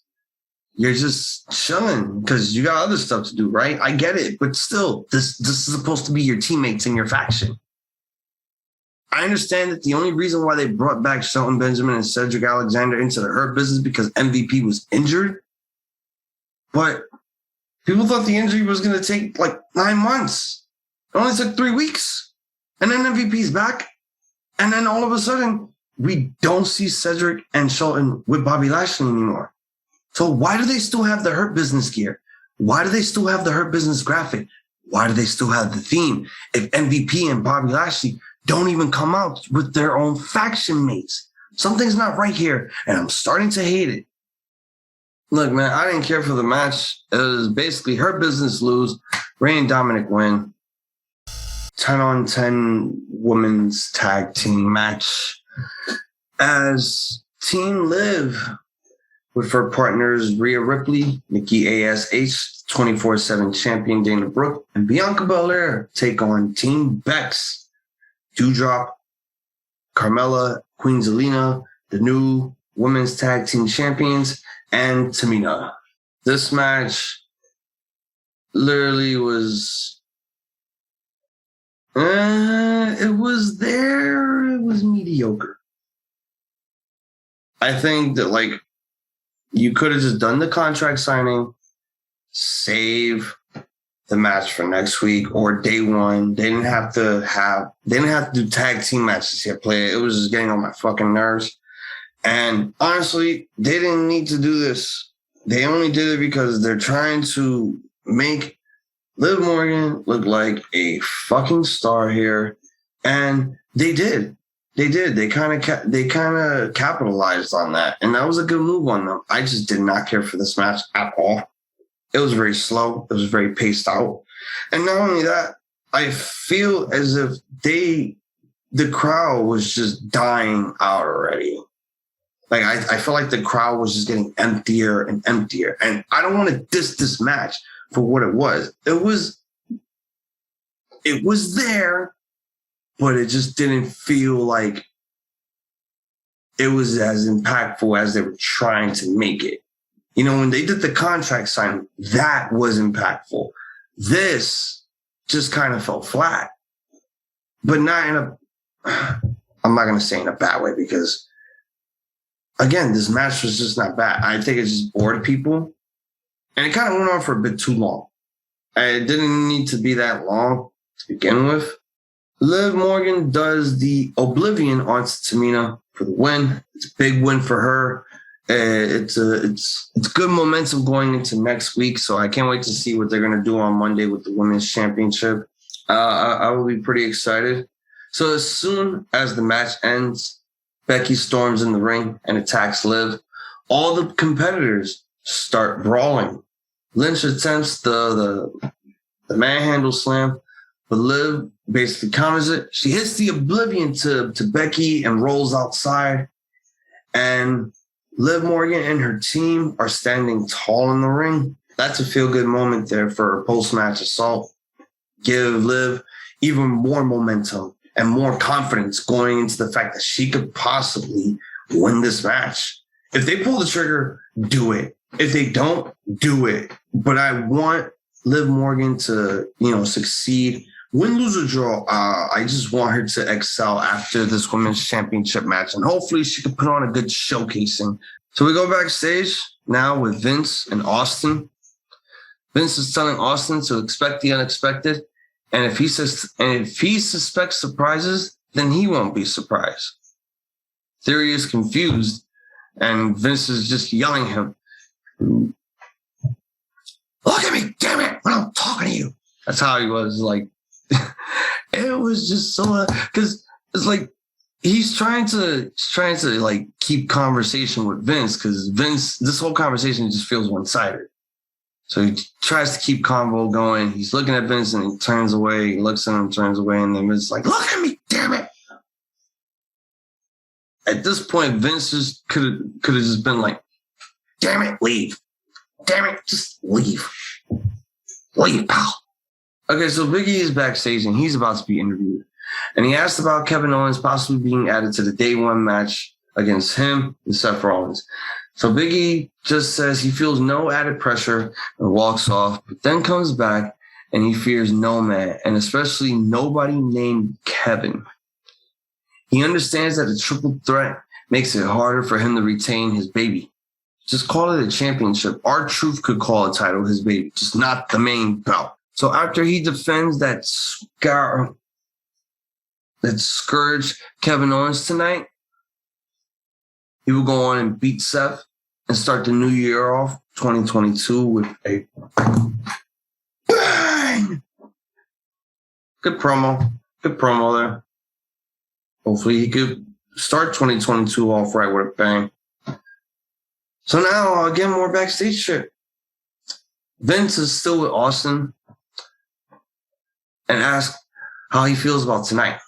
chilling because you got other stuff to do, right? I get it, but still, this is supposed to be your teammates in your faction. I understand that the only reason why they brought back Shelton Benjamin and Cedric Alexander into the Hurt Business because MVP was injured, but people thought the injury was going to take like 9 months. It only took 3 weeks, and then MVP's back, and then all of a sudden we don't see Cedric and Shelton with Bobby Lashley anymore. So why do they still have the Hurt Business gear? Why do they still have the Hurt Business graphic? Why do they still have the theme if MVP and Bobby Lashley don't even come out with their own faction mates? Something's not right here, and I'm starting to hate it. Look, man, I didn't care for the match. It was basically Hurt Business lose, Rey and Dominic win. 10-on-10 women's tag team match as Team Liv with her partners Rhea Ripley, Nikki ASH, 24/7 champion Dana Brooke, and Bianca Belair take on Team Becks, Doudrop, Carmella, Queen Zelina, the new women's tag team champions, and Tamina. This match literally was, it was mediocre. I think that, you could have just done the contract signing, save the match for next week or day one. They didn't have to do tag team matches yet. It was just getting on my fucking nerves. And honestly, they didn't need to do this. They only did it because they're trying to make Liv Morgan look like a fucking star here. And they did. They kind of capitalized on that. And that was a good move on them. I just did not care for this match at all. It was very slow. It was very paced out. And not only that, I feel as if the crowd was just dying out already. I feel like the crowd was just getting emptier and emptier. And I don't want to diss this match for what it was. It was there, but it just didn't feel like it was as impactful as they were trying to make it. When they did the contract signing, that was impactful. This just kind of fell flat, but not I'm not going to say in a bad way because, again, this match was just not bad. I think it just bored people, and it kind of went on for a bit too long. It didn't need to be that long to begin with. Liv Morgan does the Oblivion onto Tamina for the win. It's a big win for her. It's good momentum going into next week, so I can't wait to see what they're going to do on Monday with the Women's Championship. I will be pretty excited. So as soon as the match ends, Becky storms in the ring and attacks Liv. All the competitors start brawling. Lynch attempts the manhandle slam, but Liv basically counters it. She hits the Oblivion to Becky and rolls outside. And Liv Morgan and her team are standing tall in the ring. That's a feel-good moment there for a post-match assault. Give Liv even more momentum and more confidence going into the fact that she could possibly win this match. If they pull the trigger, do it. If they don't, do it. But I want Liv Morgan to, succeed. Win, lose, or draw, I just want her to excel after this women's championship match. And hopefully she can put on a good showcasing. So we go backstage now with Vince and Austin. Vince is telling Austin to expect the unexpected. And if he suspects surprises, then he won't be surprised. Theory is confused And Vince is just yelling at him. Look at me, damn it, when I'm talking to you. That's how he was. Like, it was just so, because it's like, he's trying to like keep conversation with Vince, because Vince, this whole conversation just feels one-sided. So he tries to keep convo going. He's looking at Vince and he turns away. He looks at him, turns away, and then Vince's like, look at me, damn it. At this point, Vince just could have just been like, damn it, leave. Damn it, just leave. Leave, pal. Okay, so Big E is backstage and he's about to be interviewed. And he asked about Kevin Owens possibly being added to the day one match against him and Seth Rollins. So Big E just says he feels no added pressure and walks off, but then comes back and he fears no man, and especially nobody named Kevin. He understands that a triple threat makes it harder for him to retain his baby. Just call it a championship. R-Truth could call a title his baby, just not the main belt. So after he defends that scourge Kevin Owens tonight, he will go on and beat Seth and start the new year off, 2022, with a bang. Good promo there. Hopefully he could start 2022 off right with a bang. So now, again, more backstage shit. Vince is still with Austin and asks how he feels about tonight.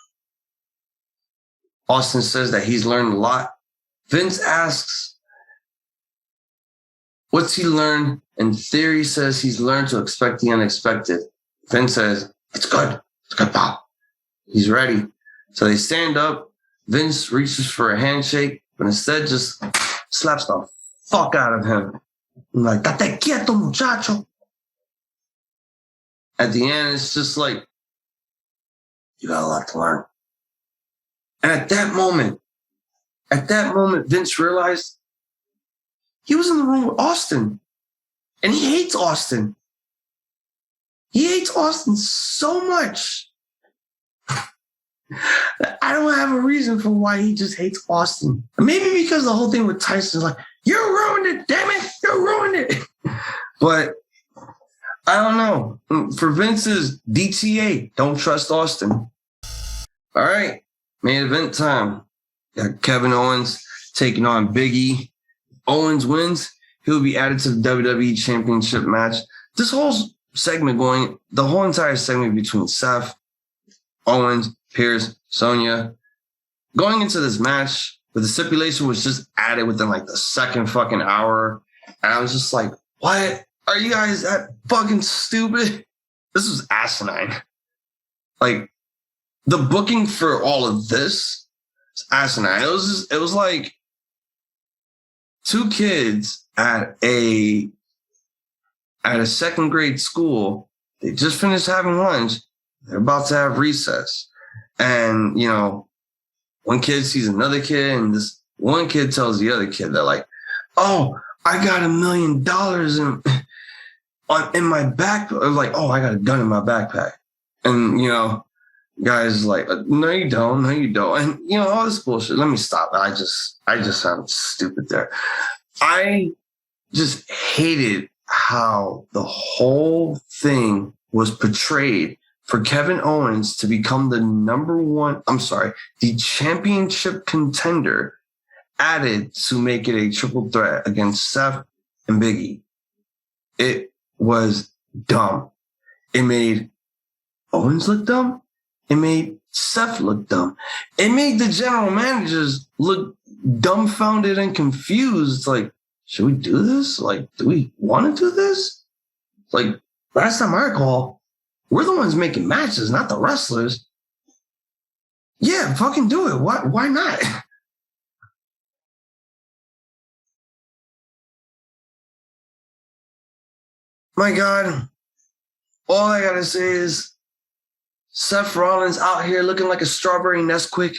Austin says that he's learned a lot. Vince asks, what's he learned? And Theory says he's learned to expect the unexpected. Vince says, it's good. It's good, pal. He's ready. So they stand up. Vince reaches for a handshake, but instead just slaps the fuck out of him. I'm like, date quieto, muchacho. At the end, it's just like, you got a lot to learn. And at that moment, Vince realized he was in the room with Austin. And he hates Austin. He hates Austin so much. I don't have a reason for why he just hates Austin. Maybe because the whole thing with Tyson is like, you ruined it, damn it, you ruined it. But I don't know. For Vince's DTA, don't trust Austin. All right, main event time. Got Kevin Owens taking on Big E. Owens wins. He'll be added to the WWE Championship match. This whole segment the whole entire segment between Seth, Owens, Pearce, Sonya, going into this match, but the stipulation was just added within like the second fucking hour. And I was just like, what? Are you guys that fucking stupid? This was asinine. Like, the booking for all of this is asinine. It was like two kids at a second grade school. They just finished having lunch. They're about to have recess. And, you know, one kid sees another kid, and this one kid tells the other kid, they're like, oh, I got $1 million in my back. Or like, oh, I got a gun in my backpack. And, you know, guys like, no, you don't. And, you know, all this bullshit. Let me stop. I just sound stupid there. I just hated how the whole thing was portrayed for Kevin Owens to become the championship contender added to make it a triple threat against Seth and Big E. It was dumb. It made Owens look dumb. It made Seth look dumb. It made the general managers look dumbfounded and confused. Like, should we do this? Like, do we want to do this? Like, last time I recall, we're the ones making matches, not the wrestlers. Yeah, fucking do it. Why not? My God, all I gotta say is Seth Rollins out here looking like a strawberry Nesquik.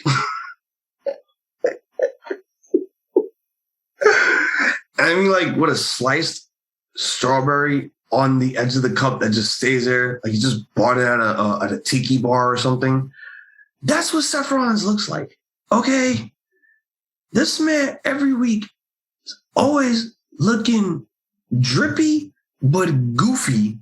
I mean, like, what a sliced strawberry on the edge of the cup that just stays there. Like, you just bought it at a tiki bar or something. That's what Seth Rollins looks like. Okay? This man, every week, always looking drippy but goofy.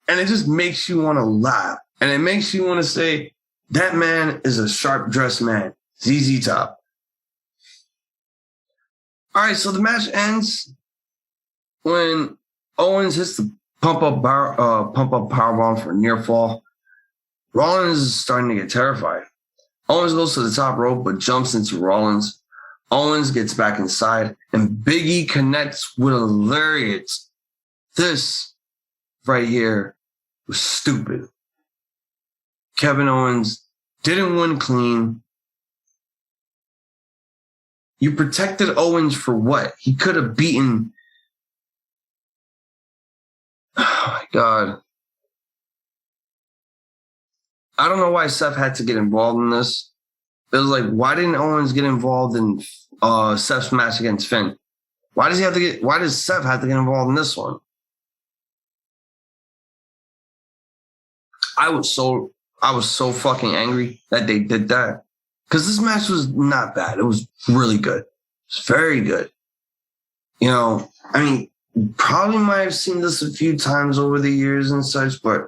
And it just makes you want to laugh. And it makes you want to say, that man is a sharp-dressed man. ZZ Top. All right, so the match ends when Owens hits the pump-up powerbomb for near fall. Rollins is starting to get terrified. Owens goes to the top rope, but jumps into Rollins. Owens gets back inside, and Big E connects with a lariat. This right here was stupid. Kevin Owens didn't win clean. You protected Owens for what? He could have beaten... Oh, my God. I don't know why Seth had to get involved in this. It was like, why didn't Owens get involved in Seth's match against Finn? Why does Seth have to get involved in this one? I was so fucking angry that they did that. Because this match was not bad. It was really good. It's very good. You know, I mean, probably might have seen this a few times over the years and such, but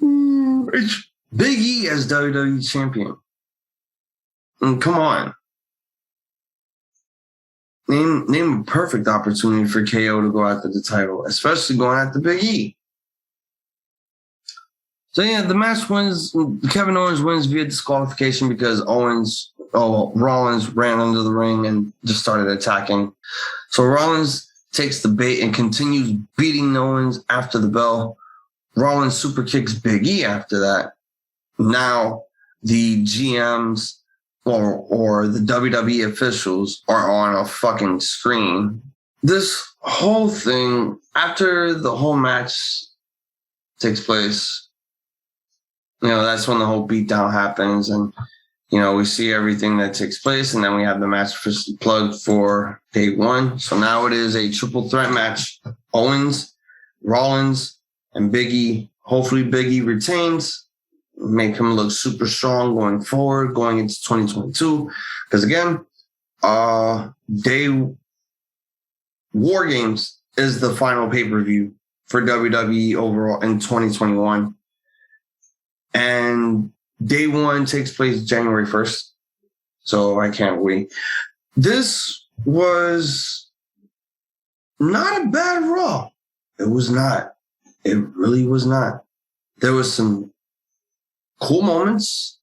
it's Big E as WWE champion. And come on. Name a perfect opportunity for KO to go after the title, especially going after Big E. So yeah, the match wins. Kevin Owens wins via disqualification because Rollins ran under the ring and just started attacking. So Rollins takes the bait and continues beating Owens after the bell. Rollins super kicks Big E after that. Now the GMs or the WWE officials are on a fucking screen. This whole thing, after the whole match takes place, you know, that's when the whole beatdown happens. And, you know, we see everything that takes place. And then we have the match plugged for day one. So now it is a triple threat match. Owens, Rollins, and Big E. Hopefully Big E retains. Make him look super strong going forward, going into 2022. Because again, War Games is the final pay-per-view for WWE overall in 2021. And day one takes place January 1st. So I can't wait. This was not a bad Raw. It was not. It really was not. There was some cool moments.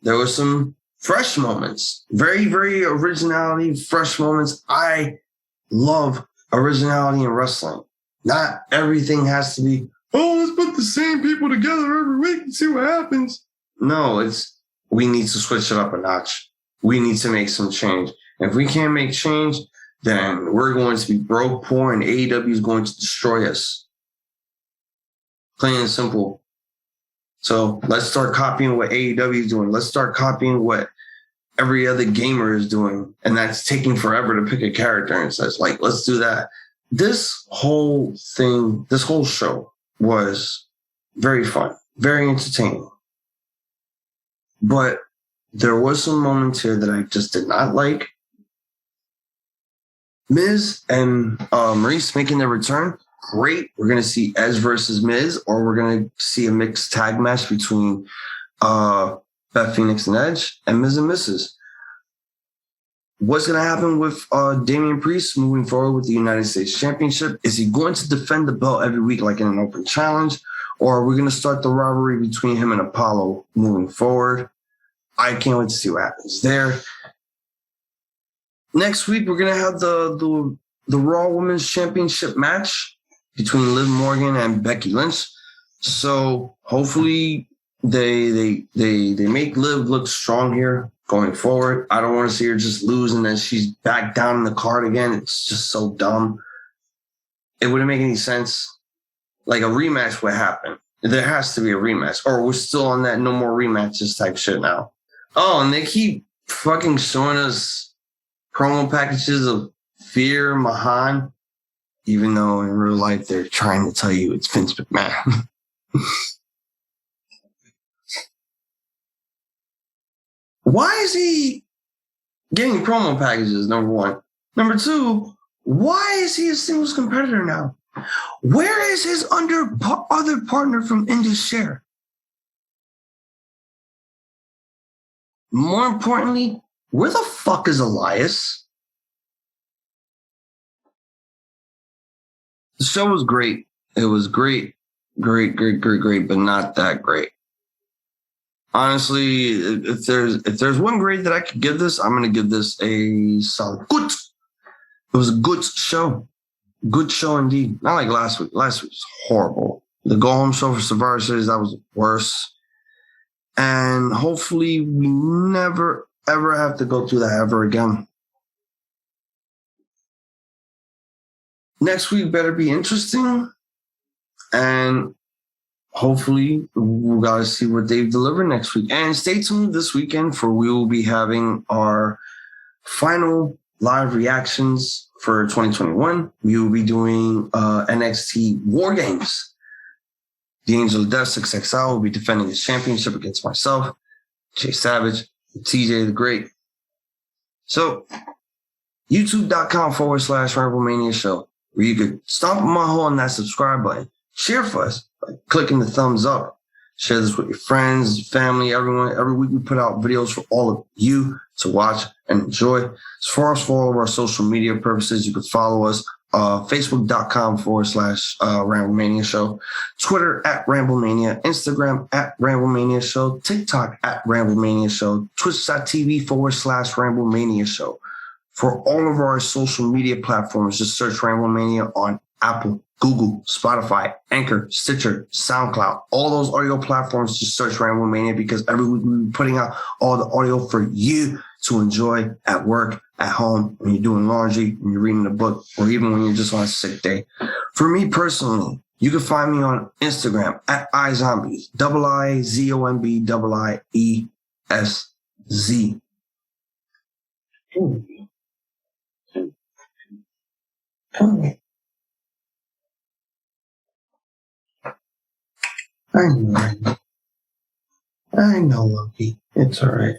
There were some fresh moments. Very, very originality, fresh moments. I love originality in wrestling. Not everything has to be, oh, let's put the same people together every week and see what happens. No, we need to switch it up a notch. We need to make some change. If we can't make change, then we're going to be broke, poor, and AEW is going to destroy us. Plain and simple. So let's start copying what AEW is doing. Let's start copying what every other gamer is doing. And that's taking forever to pick a character. And says, like, let's do that. This whole thing, this whole show was very fun, very entertaining. But there was some moments here that I just did not like. Miz and Maryse making their return. Great. We're going to see Edge versus Miz, or we're going to see a mixed tag match between Beth Phoenix and Edge, and Miz and Mrs. What's going to happen with Damian Priest moving forward with the United States Championship? Is he going to defend the belt every week like in an open challenge, or are we going to start the rivalry between him and Apollo moving forward? I can't wait to see what happens there. Next week, we're going to have the Raw Women's Championship match between Liv Morgan and Becky Lynch. So hopefully they make Liv look strong here going forward. I don't want to see her just lose and then she's back down in the card again. It's just so dumb. It wouldn't make any sense. Like a rematch would happen. There has to be a rematch, or we're still on that no more rematches type shit now. Oh, and they keep fucking showing us promo packages of Fear Mahan, even though in real life they're trying to tell you it's Vince McMahon. Why is he Getting promo packages, number one. Number two, why is he a singles competitor now? Where is his other partner from Indus Share? More importantly, where the fuck is Elias? The show was great. It was great, but not that great. Honestly, if there's one grade that I could give this, I'm gonna give this a solid good. It was a good show. Good show indeed. Not like last week. Last week was horrible. The go home show for Survivor Series, that was worse. And hopefully we never ever have to go through that ever again. Next week better be interesting. And hopefully we gotta see what they've delivered next week. And stay tuned this weekend for we will be having our final live reactions for 2021. We will be doing NXT War Games. The Angel of Death 6XL will be defending his championship against myself, Jay Savage, and TJ the Great. So, youtube.com/Ramblemania show, where you could stomp my hole on that subscribe button. Share for us by clicking the thumbs up. Share this with your friends, family, everyone. Every week we put out videos for all of you to watch and enjoy. As far as for all of our social media purposes, you can follow us Facebook.com/Ramblemania show, Twitter @Ramblemania, Instagram @Ramblemania show, TikTok @Ramblemania show, Twitch.tv/Ramblemania show. For all of our social media platforms, just search Ramblemania on Apple, Google, Spotify, Anchor, Stitcher, SoundCloud, all those audio platforms. Just search Ramblemania because every week we'll be putting out all the audio for you to enjoy at work, at home, when you're doing laundry, when you're reading a book, or even when you're just on a sick day. For me personally, you can find me on Instagram @IZombie, IZOMBIESZ. I know, Loki. It's all right.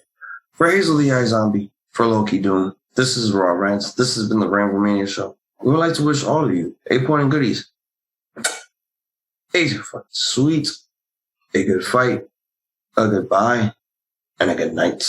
For Hazel the IIzombie, for Loki Doom, this is Raw Rantz. This has been the Ramblemania show. We would like to wish all of you a point and goodies. A fucking sweet, a good fight, a goodbye, and a good night.